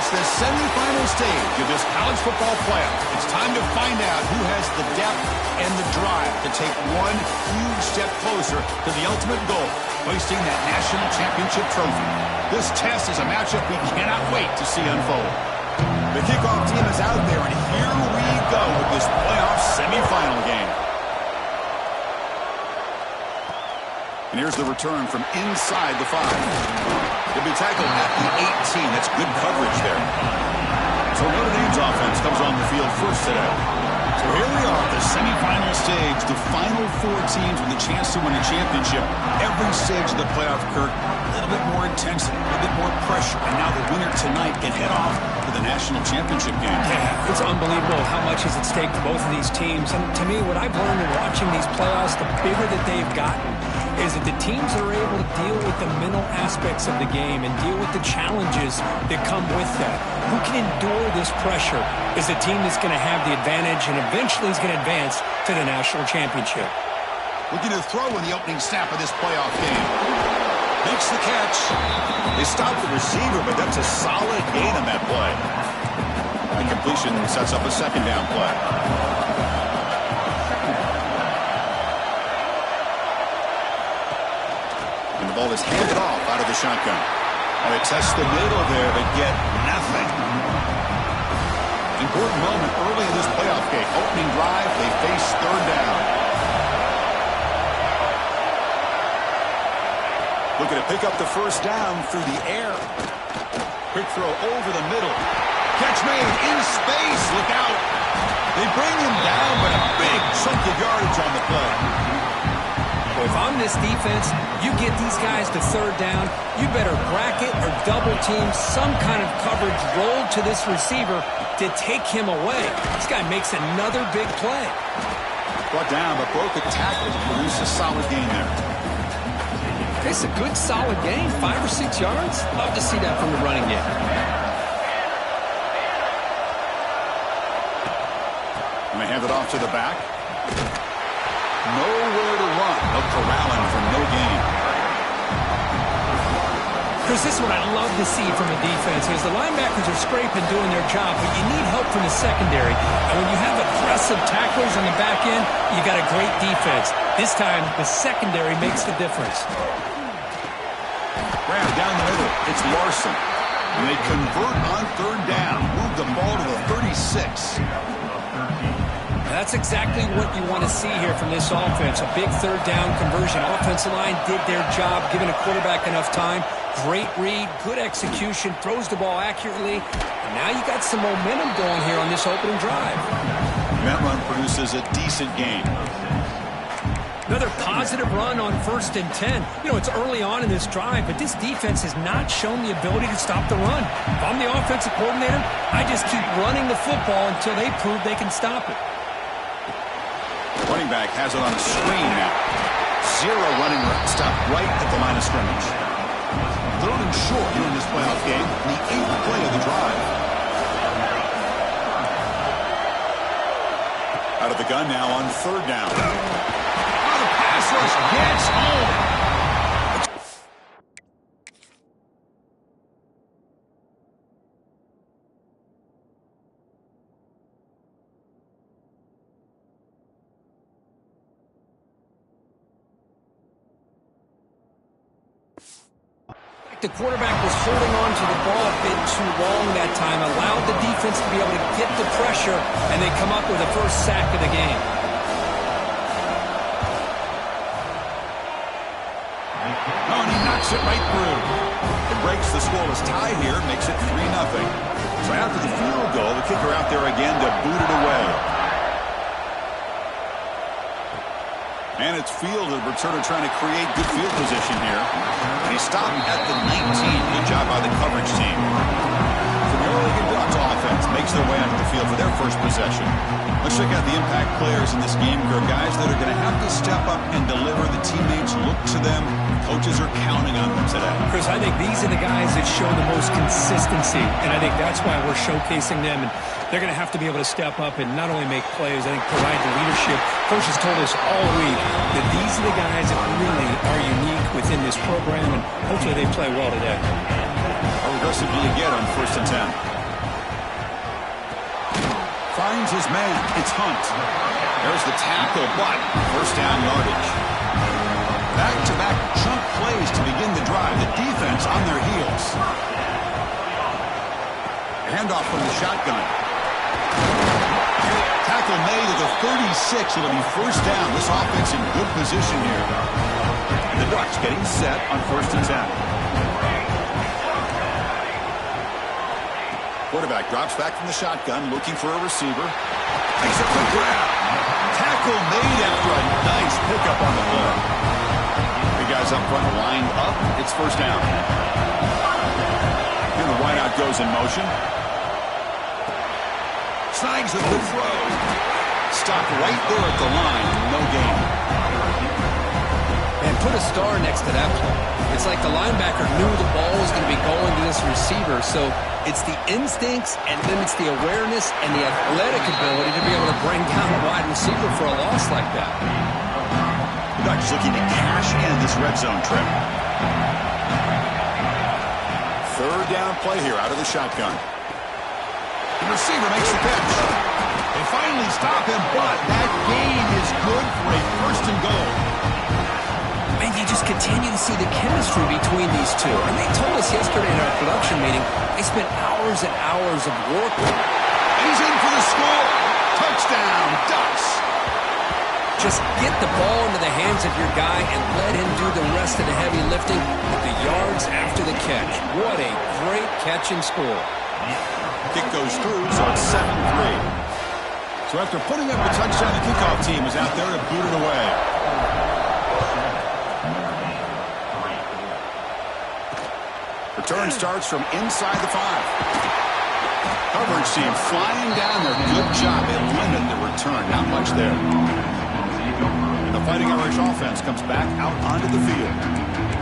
It's the semifinal stage of this college football playoff. It's time to find out who has the depth and the drive to take one huge step closer to the ultimate goal, hoisting that national championship trophy. This test is a matchup we cannot wait to see unfold. The kickoff team is out there, and here we go with this playoff semifinal game. And here's the return from inside the 5. He'll be tackled at the 18. That's good coverage there. So Notre Dame's offense comes on the field first today. So here we are at the semifinal stage, the final 4 teams with a chance to win a championship. Every stage of the playoff, Kirk, a little bit more intensity, a little bit more pressure. And now the winner tonight can head off to the national championship game. Yeah, it's unbelievable how much is at stake for both of these teams. And to me, what I've learned in watching these playoffs, the bigger that they've gotten, is that the teams that are able to deal with the mental aspects of the game and deal with the challenges that come with that. Who can endure this pressure is the team that's going to have the advantage and eventually is going to advance to the national championship. Looking to throw in the opening snap of this playoff game. Makes the catch. They stop the receiver, but that's a solid gain on that play. The completion sets up a second down play. And the ball is handed off out of the shotgun. And they test the middle there, but get nothing. Important moment early in this playoff game. Opening drive, they face third down. Looking to pick up the first down through the air. Quick throw over the middle. Catch made in space. Look out. They bring him down, but a big chunk of yardage on the play. Well, if I'm this defense, you get these guys to third down, you better bracket or double team some kind of coverage roll to this receiver to take him away. This guy makes another big play. Brought down, but broke the tackle to produce a solid gain there. It's a good, solid gain, 5 or 6 yards. Love to see that from the running game. And they hand it off to the back. Nowhere to run. No corralling from no gain. Chris, this is what I love to see from a defense is the linebackers are scraping, doing their job, but you need help from the secondary. And when you have aggressive tacklers on the back end, you got a great defense. This time, the secondary makes the difference. Grab down the middle. It's Larson. And they convert on third down. Move the ball to the 36. That's exactly what you want to see here from this offense. A big third down conversion. Offensive line did their job, giving a quarterback enough time. Great read, good execution, throws the ball accurately. And now you got some momentum going here on this opening drive. That run produces a decent gain. Another positive run on 1st and 10. You know, it's early on in this drive, but this defense has not shown the ability to stop the run. If I'm the offensive coordinator, I just keep running the football until they prove they can stop it. Running back has it on a screen now. 0 running stop right at the line of scrimmage. Third and short here in this playoff game. The 8th play of the drive. Out of the gun now on third down. Oh, the pass rush gets home. The quarterback was holding on to the ball a bit too long that time, allowed the defense to be able to get the pressure, and they come up with the first sack of the game. Oh, and he knocks it right through. It breaks the scoreless tie here, makes it 3-0. So after the field goal, the kicker out there again to boot it away. And it's Field, the returner, trying to create good field position here. And he stopped at the 19. Good job by the coverage team. So the Oregon Ducks offense makes their way onto the field for their first possession. Let's check out the impact players in this game. There are guys that are going to have to step up and deliver. The teammates look to them. Coaches are counting on them today. Chris, I think these are the guys that show the most consistency, and I think that's why we're showcasing them. And they're going to have to be able to step up and not only make plays, I think provide the leadership. Coach has told us all week that these are the guys that really are unique within this program, and hopefully they play well today. How aggressive do you get on 1st and 10? finds his man. It's Hunt. There's the tackle, but first down yardage. Back-to-back chunk plays to begin the drive. The defense on their heels. Handoff from the shotgun. Tackle made at the 36. It'll be first down. This offense in good position here. And the Ducks getting set on 1st and 10. Quarterback drops back from the shotgun, looking for a receiver. Makes a quick grab. Tackle made after a nice pickup on the play. The guys up front lined up. It's first down. And the wideout goes in motion. Snags the good throw. Stopped right there at the line. No gain. And put a star next to that play. It's like the linebacker knew the ball was going to be going to this receiver, so it's the instincts and then it's the awareness and the athletic ability to be able to bring down a wide receiver for a loss like that. The Ducks looking to cash in this red zone trip. Third down play here out of the shotgun. The receiver makes the catch. They finally stop him, but that gain is good for a first and goal. And you just continue to see the chemistry between these two. And they told us yesterday in our production meeting, they spent hours and hours of work. And he's in for the score. Touchdown, Ducks. Just get the ball into the hands of your guy and let him do the rest of the heavy lifting with the yards after the catch. What a great catch and score. Kick goes through, so it's 7-3. So after putting up a touchdown, the kickoff team is out there to boot it away. Return starts from inside the 5. Coverage team flying down there. Good job. They limit the return. Not much there. And the Fighting Irish offense comes back out onto the field.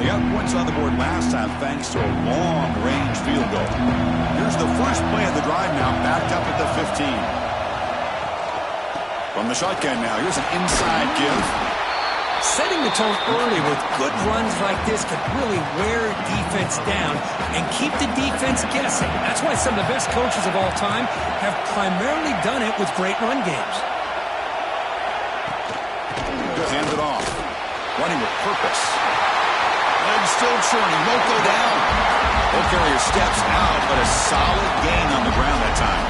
They got points on the board last time thanks to a long-range field goal. Here's the first play of the drive now, backed up at the 15. From the shotgun now, here's an inside give. Setting the tone early with good runs like this can really wear defense down and keep the defense guessing. That's why some of the best coaches of all time have primarily done it with great run games. Just hand it off. Running with purpose. And still churning. Won't go down. Ball carrier steps out, but a solid gain on the ground that time.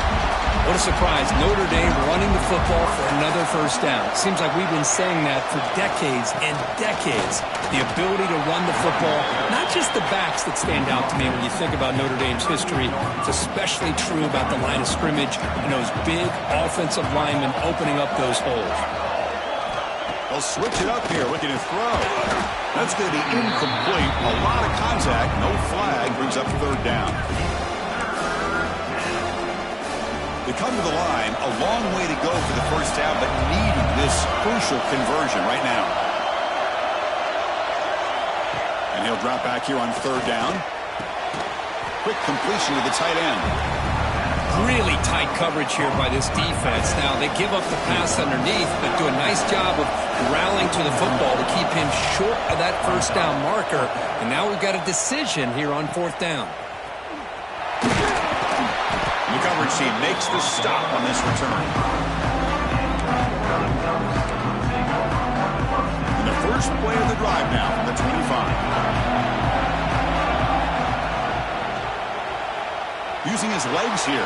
What a surprise. Notre Dame running the football for another first down. Seems like we've been saying that for decades and decades. The ability to run the football, not just the backs that stand out to me when you think about Notre Dame's history. It's especially true about the line of scrimmage and those big offensive linemen opening up those holes. They'll switch it up here, looking to throw. That's going to be incomplete. A lot of contact, no flag, brings up third down. They come to the line, a long way to go for the first down, but needing this crucial conversion right now. And he'll drop back here on third down. Quick completion to the tight end. Really tight coverage here by this defense. Now, they give up the pass underneath, but do a nice job of rallying to the football to keep him short of that first down marker. And now we've got a decision here on fourth down. The coverage team makes the stop on this return. And the first play of the drive now from the 25. Using his legs here.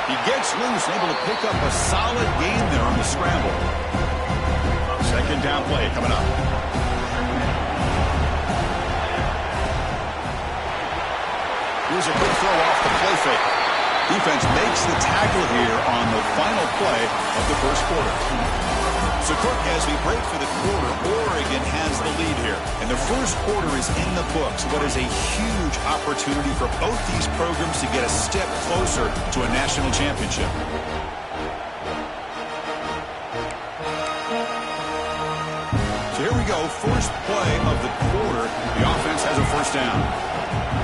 He gets loose, able to pick up a solid gain there on the scramble. Second down play coming up. Here's a quick throw off the play fake. Defense makes the tackle here on the final play of the first quarter. So, Kirk, as we break for the quarter, Oregon has the lead here. And the first quarter is in the books. What is a huge opportunity for both these programs to get a step closer to a national championship. So here we go, first play of the quarter. The offense has a first down.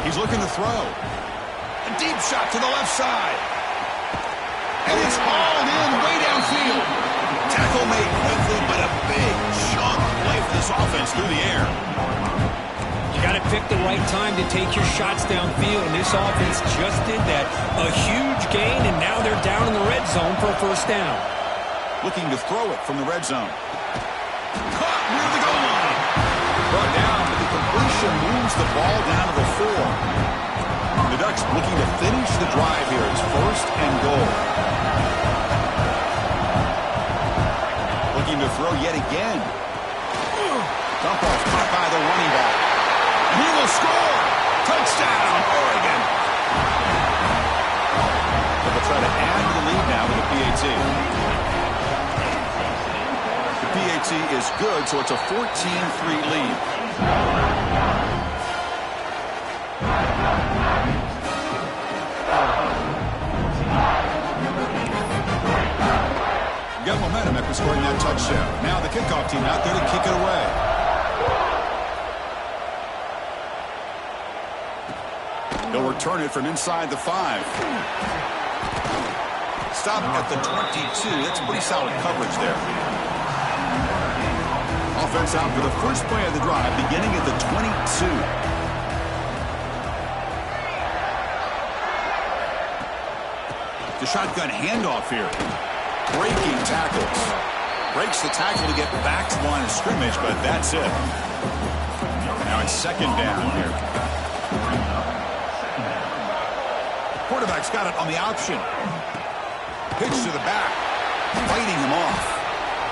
He's looking to throw. A deep shot to the left side. And it's hauled in way downfield. Tackle made quickly, but a big chunk play for this offense through the air. You got to pick the right time to take your shots downfield, and this offense just did that. A huge gain, and now they're down in the red zone for a first down. Looking to throw it from the red zone. Caught near the goal line. Brought down, but the completion moves the ball down to the 4. The Ducks looking to finish the drive here. It's first and goal. Looking to throw yet again. Dump off caught by the running back. And he will score! Touchdown, Oregon! But they'll try to add to the lead now with the PAT. The PAT is good, so it's a 14-3 lead. Got momentum after scoring that touchdown. Now the kickoff team out there to kick it away. They'll return it from inside the 5. Stop at the 22. That's pretty solid coverage there. Offense out for the first play of the drive, beginning at the 22. The shotgun handoff here. Breaking tackles. Breaks the tackle to get back to the line of scrimmage, but that's it. Now it's second down here. Quarterback's got it on the option. Pitch to the back. Fighting him off.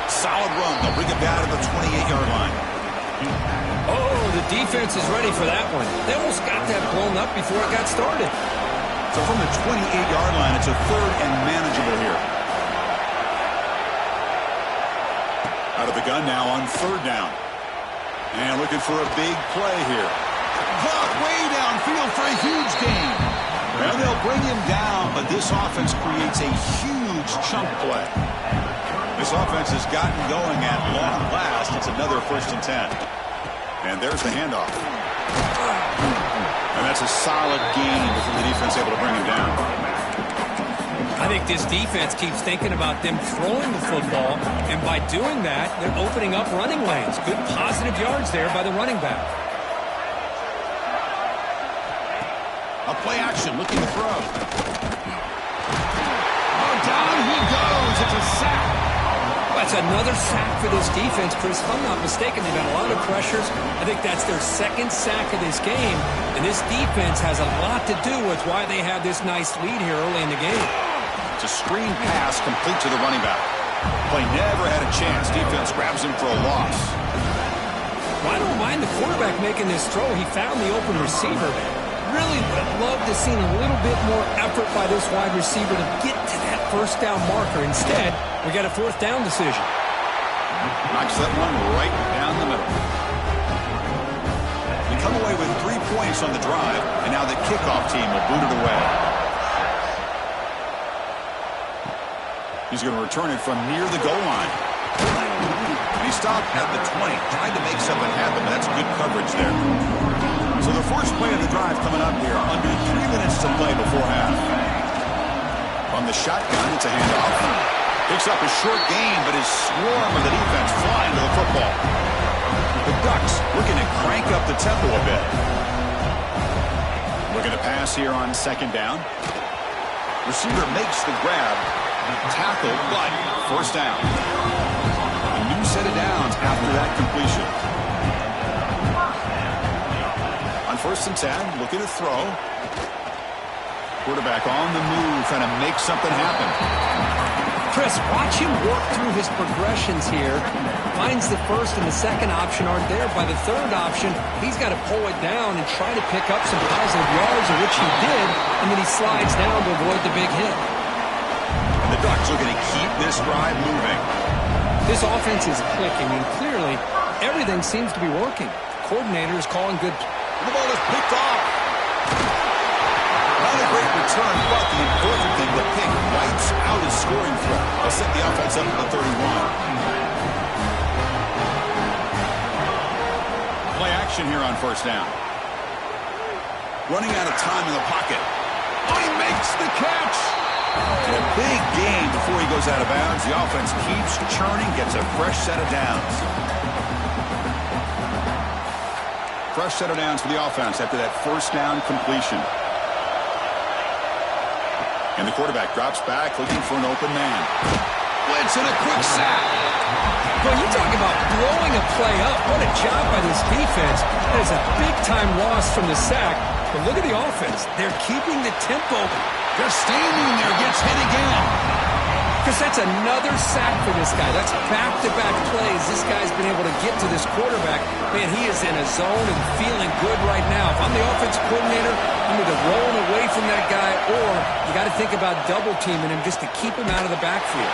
Solid run. They'll bring it down to the 28-yard line. Oh, the defense is ready for that one. They almost got that blown up before it got started. So from the 28-yard line, it's a third and manageable here. Out of the gun now on third down. And looking for a big play here. Caught way downfield for a huge gain. And they'll bring him down, but this offense creates a huge chunk play. This offense has gotten going at long last. It's another first and 10. And there's the handoff. And that's a solid gain before the defense able to bring him down. I think this defense keeps thinking about them throwing the football, and by doing that, they're opening up running lanes. Good positive yards there by the running back. A play action, looking to throw. Oh, down he goes. It's a sack. That's another sack for this defense, Chris. If I'm not mistaken, they've got a lot of pressures. I think that's their second sack of this game, and this defense has a lot to do with why they have this nice lead here early in the game. It's a screen pass complete to the running back. Play never had a chance. Defense grabs him for a loss. Well, I don't mind the quarterback making this throw. He found the open receiver. Really would have loved to see a little bit more effort by this wide receiver to get to that first down marker. Instead, we got a fourth down decision. Knocks that one right down the middle. We come away with 3 points on the drive, and now the kickoff team will boot it away. He's going to return it from near the goal line. And he stopped at the 20, trying to make something happen, but that's good coverage there. So the first play of the drive coming up here, under 3 minutes to play before half. From the shotgun, it's a handoff. Picks up a short gain, but his swarm of the defense flying to the football. The Ducks looking to crank up the tempo a bit. Looking to pass here on second down. Receiver makes the grab. Tackle, but first down. A new set of downs after that completion. On first and 10, looking to throw. Quarterback on the move, trying to make something happen. Chris, watch him work through his progressions here. Finds the first and the second option aren't there. By the third option, he's got to pull it down and try to pick up some positive yards, of which he did, and then he slides down to avoid the big hit. And the Ducks are going to keep this drive moving. This offense is clicking, and clearly everything seems to be working. The coordinator is calling good. The ball is picked off. Not a great return, but the important thing, the pick wipes out his scoring threat. They'll set the offense up at the 31. Play action here on first down. Running out of time in the pocket. Oh, he makes the catch. And a big gain before he goes out of bounds. The offense keeps churning, gets a fresh set of downs. Fresh set of downs for the offense after that first down completion. And the quarterback drops back looking for an open man. Blitz and a quick sack. Well, you talk about blowing a play up. What a job by this defense. That is a big-time loss from the sack. But look at the offense. They're keeping the tempo. They're standing there. Gets hit again. Because that's another sack for this guy. That's back-to-back plays. This guy's been able to get to this quarterback. Man, he is in a zone and feeling good right now. If I'm the offensive coordinator, I'm either rolling away from that guy or you got to think about double-teaming him just to keep him out of the backfield.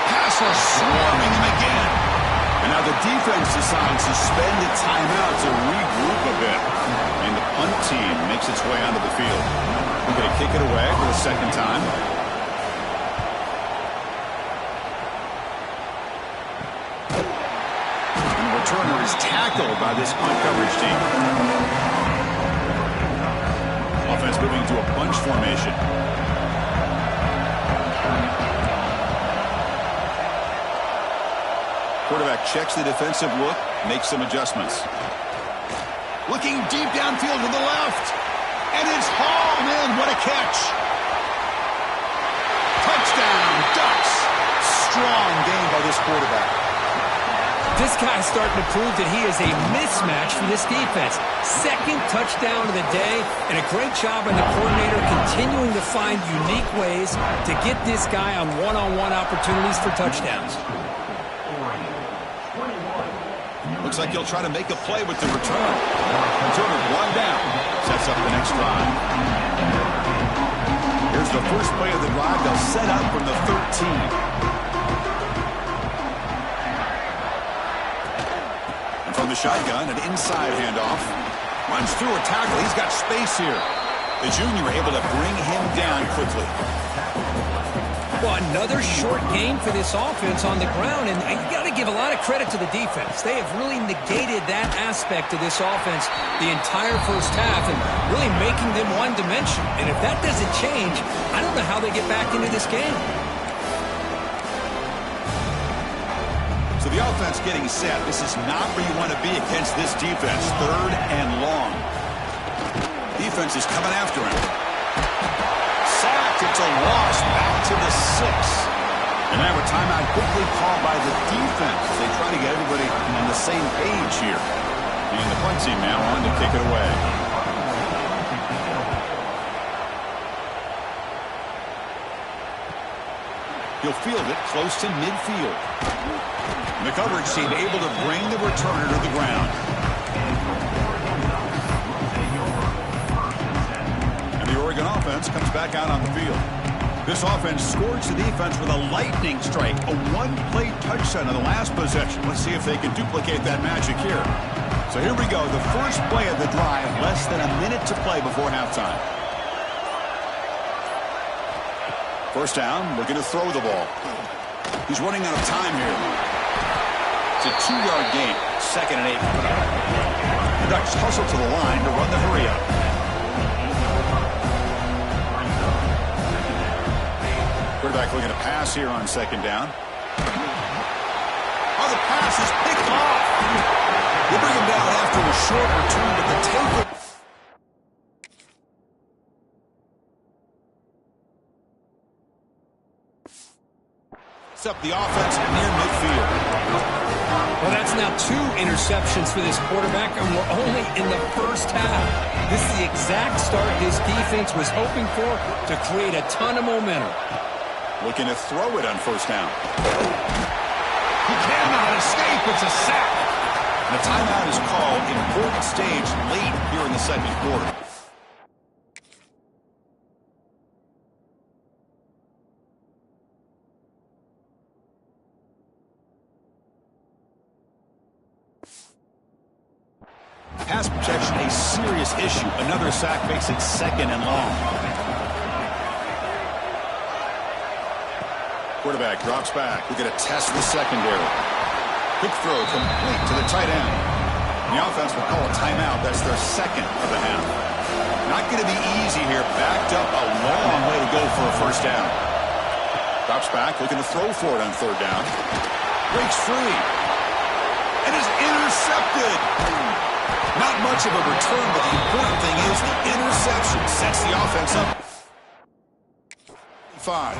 Passer swarming him again. And now the defense decides to spend a timeout to regroup a bit. And the punt team makes its way onto the field. We're going to kick it away for the second time. And the returner is tackled by this punt coverage team. Offense moving to a bunch formation. Quarterback checks the defensive look, makes some adjustments. Looking deep downfield to the left. And it's hauled in. What a catch. Touchdown, Ducks. Strong game by this quarterback. This guy's starting to prove that he is a mismatch for this defense. Second touchdown of the day, and a great job on the coordinator continuing to find unique ways to get this guy on one-on-one opportunities for touchdowns. Looks like he'll try to make a play with the return. Returner one down. Sets up the next drive. Here's the first play of the drive. They'll set up from the 13. And from the shotgun, an inside handoff. Runs through a tackle. He's got space here. The junior able to bring him down quickly. Well, another short game for this offense on the ground, and you got to give a lot of credit to the defense. They have really negated that aspect of this offense the entire first half and really making them one-dimensional. And if that doesn't change, I don't know how they get back into this game. So the offense getting set. This is not where you want to be against this defense. Third and long. Defense is coming after him. Sacked. It's a loss back to the 6. And now a timeout quickly called by the defense as they try to get everybody on the same page here. And the punt team now on to kick it away. He'll field it close to midfield. And the coverage team able to bring the returner to the ground. Oregon offense comes back out on the field. This offense scores the defense with a lightning strike, a one-play touchdown in the last possession. Let's see if they can duplicate that magic here. So here we go, the first play of the drive, less than a minute to play before halftime. First down, looking to throw the ball. He's running out of time here. It's a 2-yard gain, 2nd and 8. The Ducks hustle to the line to run the hurry-up. Quarterback looking to pass here on 2nd down. Oh, the pass is picked off. They bring him down after a short return, but the tape. It's up the offense near midfield. Well, that's now 2 interceptions for this quarterback, and we're only in the first half. This is the exact start this defense was hoping for to create a ton of momentum. Looking to throw it on first down. He cannot escape. It's a sack. And the timeout is called. Important stage late here in the second quarter. Pass protection, a serious issue. Another sack makes it 2nd and long. Quarterback drops back. We're going to test the secondary. Quick throw complete to the tight end. And the offense will call a timeout. That's their 2nd of the half. Not going to be easy here. Backed up a long way to go for a first down. Drops back, looking to throw for it on 3rd down. Breaks free. And is intercepted. Not much of a return, but the important thing is the interception sets the offense up. 5.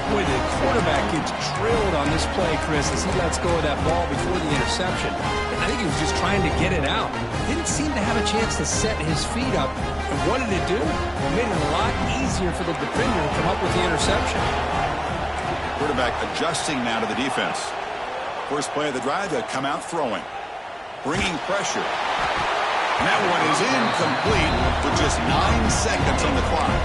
Boy, the quarterback gets drilled on this play, Chris, as he lets go of that ball before the interception. I think he was just trying to get it out. Didn't seem to have a chance to set his feet up. And what did it do? Well, it made it a lot easier for the defender to come up with the interception. Quarterback adjusting now to the defense. First play of the drive, to come out throwing. Bringing pressure. And that one is incomplete with just 9 seconds on the clock.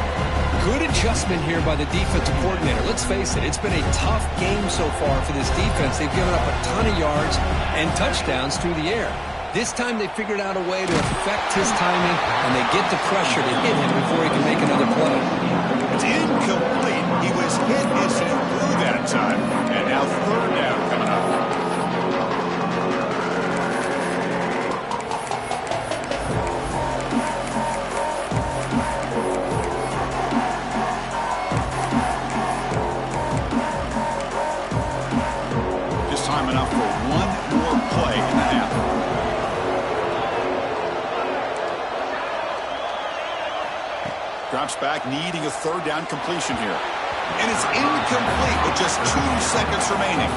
Good adjustment here by the defensive coordinator. Let's face it, it's been a tough game so far for this defense. They've given up a ton of yards and touchdowns through the air. This time they figured out a way to affect his timing, and they get the pressure to hit him before he can make another play. It's incomplete. He was hit as he threw that time. And now third down coming up. Time enough for one more play in the half. Drops back, needing a third down completion here. And it's incomplete with just 2 seconds remaining.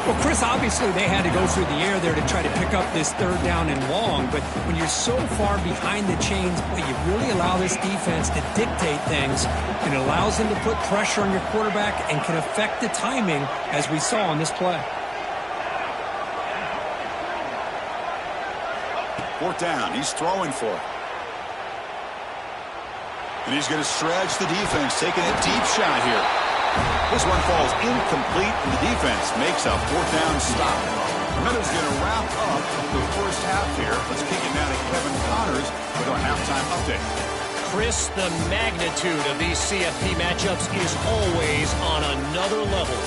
Well, Chris, obviously they had to go through the air there to try to pick up this third down and long, but when you're so far behind the chains, boy, you really allow this defense to dictate things, and it allows them to put pressure on your quarterback and can affect the timing, as we saw on this play. Fourth down, he's throwing for it. And he's going to stretch the defense, taking a deep shot here. This one falls incomplete, and the defense makes a fourth down stop. Meadows going to wrap up the first half here. Let's kick it now to Kevin Connors with our halftime update. Chris, the magnitude of these CFP matchups is always on another level.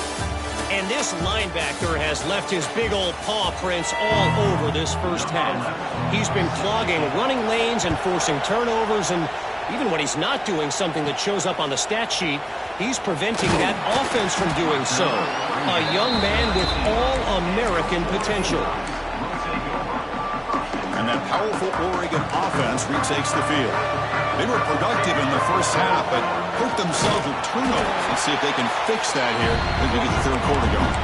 And this linebacker has left his big old paw prints all over this first half. He's been clogging running lanes and forcing turnovers, and even when he's not doing something that shows up on the stat sheet, he's preventing that offense from doing so. A young man with all-American potential. And that powerful Oregon offense retakes the field. They were productive in the first half, but hurt themselves with turnovers. Let's see if they can fix that here as we get the third quarter going.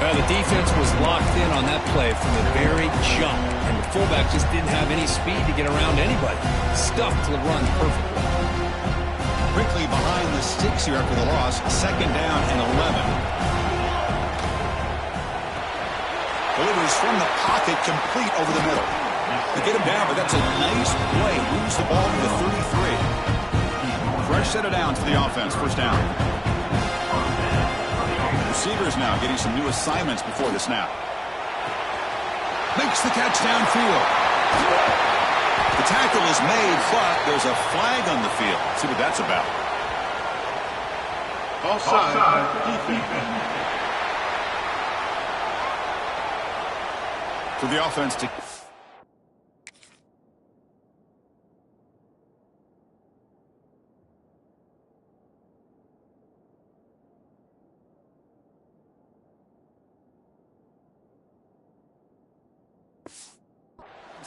Well, the defense was locked in on that play from the very jump, and the fullback just didn't have any speed to get around anybody. Stuffed the run perfectly. Quickly behind the sticks here after the loss. Second down and 11. Delivers from the pocket, complete over the middle. They get him down, but that's a nice play. Moves the ball to the 33. Fresh set of downs for the offense. First down. Receivers now getting some new assignments before the snap. Makes the catch downfield. The tackle is made, but there's a flag on the field. Let's see what that's about. Offside. Defense. For the offense to...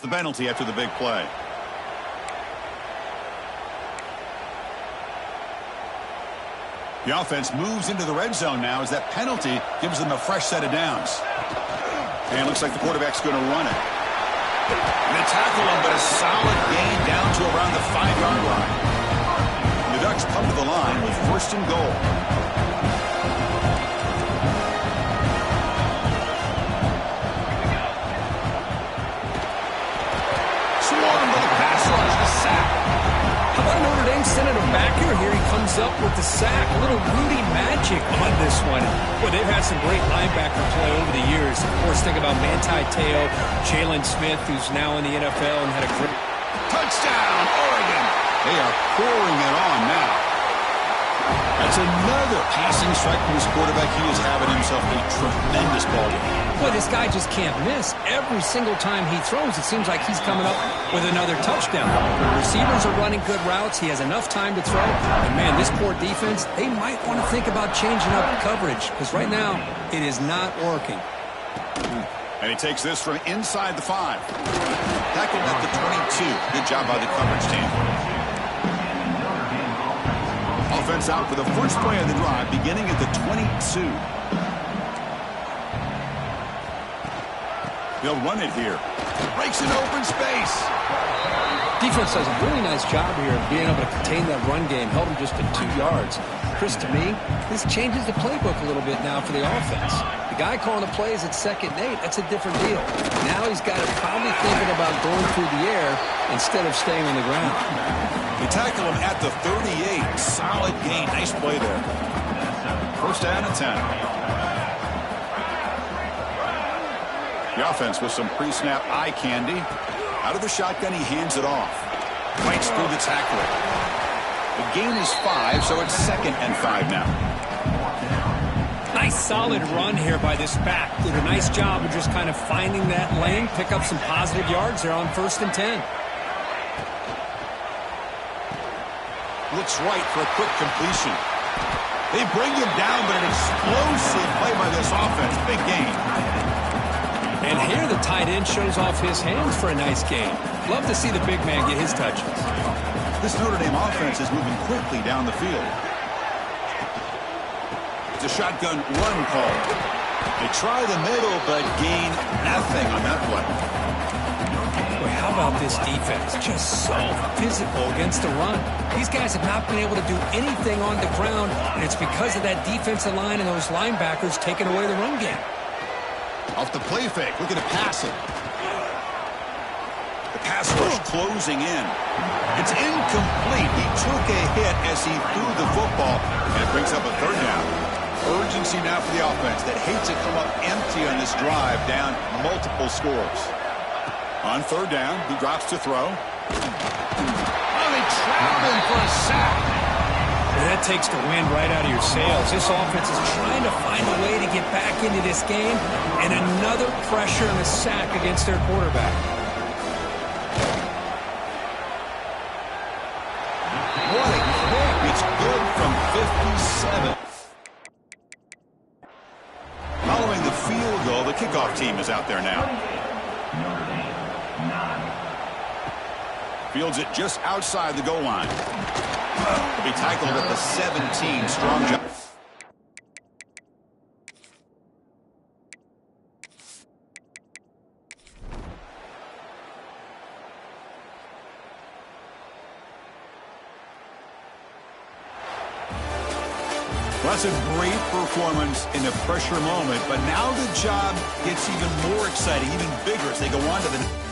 the penalty after the big play. The offense moves into the red zone now as that penalty gives them a fresh set of downs. And it looks like the quarterback's going to run it. And they tackle him, but a solid gain down to around the 5-yard line. The Ducks come to the line with first and goal. How about Notre Dame sending him back here? Here he comes up with the sack. A little Rudy magic on this one. Boy, they've had some great linebacker play over the years. Of course, think about Manti Te'o, Jalen Smith, who's now in the NFL and had a great... Touchdown, Oregon. They are pouring it on now. That's another passing strike from his quarterback. He is having himself a tremendous ball game. Boy, this guy just can't miss. Every single time he throws, it seems like he's coming up with another touchdown. The receivers are running good routes. He has enough time to throw. And, man, this poor defense, they might want to think about changing up coverage because right now it is not working. And he takes this from inside the 5. Tackled at the 22. Good job by the coverage team. Offense out for the first play of the drive, beginning at the 22. They'll run it here. Breaks an open space. Defense does a really nice job here of being able to contain that run game. Held him just to 2 yards. Chris, to me, this changes the playbook a little bit now for the offense. The guy calling the plays at 2nd and 8, that's a different deal. Now he's got it probably thinking about going through the air instead of staying on the ground. They tackle him at the 38. Solid gain. Nice play there. First down and 10. The offense with some pre-snap eye candy. Out of the shotgun, he hands it off. Fights through the tackler. The gain is 5, so it's 2nd and 5 now. Nice solid run here by this back. Did a nice job of just kind of finding that lane, pick up some positive yards there on 1st and 10. Looks right for a quick completion. They bring him down, but an explosive play by this offense. Big gain. And here the tight end shows off his hands for a nice gain. Love to see the big man get his touches. This Notre Dame offense is moving quickly down the field. It's a shotgun run call. They try the middle, but gain nothing on that play. Boy, how about this defense? Just so physical against the run. These guys have not been able to do anything on the ground, and it's because of that defensive line and those linebackers taking away the run game. Off the play fake, looking to pass it. The pass rush closing in. It's incomplete. He took a hit as he threw the football, and it brings up a 3rd down. Urgency now for the offense that hates to come up empty on this drive, down multiple scores. On 3rd down, he drops to throw. Oh, they trap him for a sack. That takes the wind right out of your sails. This offense is trying to find a way to get back into this game, and another pressure and a sack against their quarterback. What a kick. It's good from 57. Following the field goal, the kickoff team is out there now. Fields it just outside the goal line. Will be tackled at the 17. Strong job. Well, that's a great performance in a pressure moment, but now the job gets even more exciting, even bigger as they go on to the...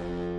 it.